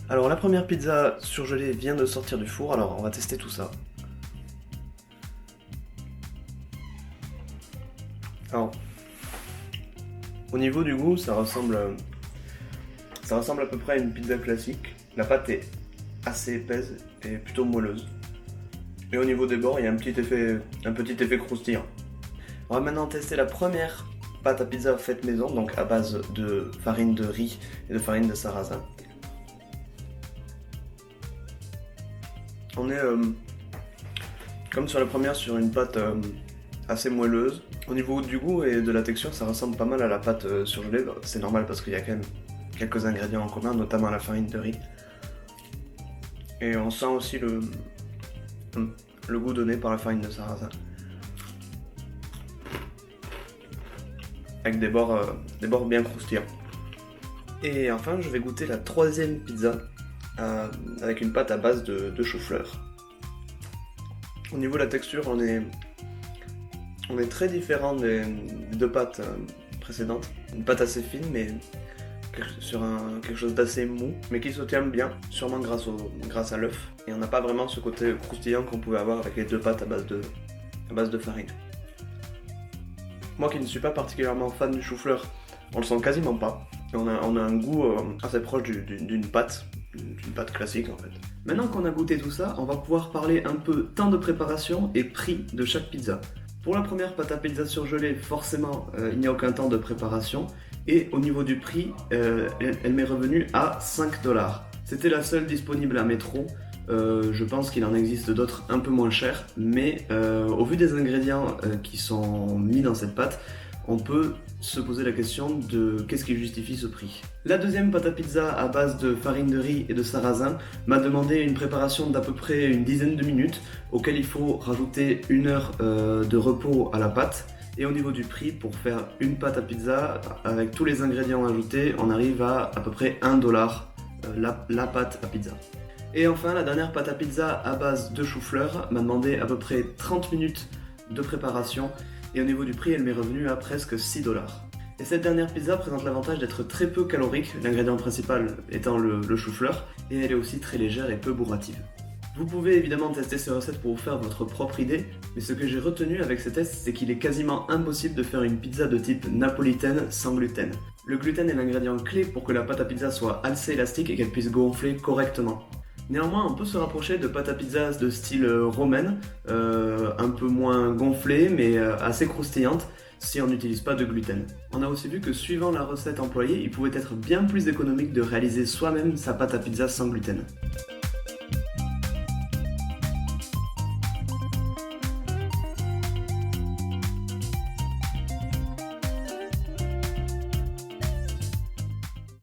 Alors la première pizza surgelée vient de sortir du four, alors on va tester tout ça. Alors, au niveau du goût, ça ressemble à peu près à une pizza classique. La pâte est assez épaisse et plutôt moelleuse. Et au niveau des bords, il y a un petit effet croustillant. On va maintenant tester la première pâte à pizza faite maison, donc à base de farine de riz et de farine de sarrasin. On est comme sur la première sur une pâte assez moelleuse. Au niveau du goût et de la texture, ça ressemble pas mal à la pâte surgelée. C'est normal parce qu'il y a quand même quelques ingrédients en commun, notamment la farine de riz. Et on sent aussi le goût donné par la farine de sarrasin. Avec des bords bien croustillants. Et enfin, je vais goûter la troisième pizza avec une pâte à base de chou-fleur. Au niveau de la texture, on est très différent des deux pâtes précédentes. Une pâte assez fine, mais sur quelque chose d'assez mou, mais qui se tient bien, sûrement grâce à l'œuf. Et on n'a pas vraiment ce côté croustillant qu'on pouvait avoir avec les deux pâtes à base de farine. Moi qui ne suis pas particulièrement fan du chou-fleur, on le sent quasiment pas. Et on a un goût assez proche d'une pâte classique en fait. Maintenant qu'on a goûté tout ça, on va pouvoir parler un peu temps de préparation et prix de chaque pizza. Pour la première pâte à pizza surgelée, forcément, il n'y a aucun temps de préparation. Et au niveau du prix, elle m'est revenue à 5$. C'était la seule disponible à Métro. Je pense qu'il en existe d'autres un peu moins chers, mais au vu des ingrédients qui sont mis dans cette pâte, on peut se poser la question de qu'est-ce qui justifie ce prix. La deuxième pâte à pizza à base de farine de riz et de sarrasin m'a demandé une préparation d'à peu près une dizaine de minutes, auquel il faut rajouter 1 heure de repos à la pâte. Et au niveau du prix, pour faire une pâte à pizza, avec tous les ingrédients ajoutés, on arrive à peu près 1$ la pâte à pizza. Et enfin, la dernière pâte à pizza à base de chou-fleur m'a demandé à peu près 30 minutes de préparation. Et au niveau du prix, elle m'est revenue à presque 6$. Et cette dernière pizza présente l'avantage d'être très peu calorique, l'ingrédient principal étant le chou-fleur, et elle est aussi très légère et peu bourrative. Vous pouvez évidemment tester ces recettes pour vous faire votre propre idée, mais ce que j'ai retenu avec ces tests, c'est qu'il est quasiment impossible de faire une pizza de type napolitaine sans gluten. Le gluten est l'ingrédient clé pour que la pâte à pizza soit assez élastique et qu'elle puisse gonfler correctement. Néanmoins, on peut se rapprocher de pâte à pizza de style romaine, un peu moins gonflée mais assez croustillante si on n'utilise pas de gluten. On a aussi vu que suivant la recette employée, il pouvait être bien plus économique de réaliser soi-même sa pâte à pizza sans gluten.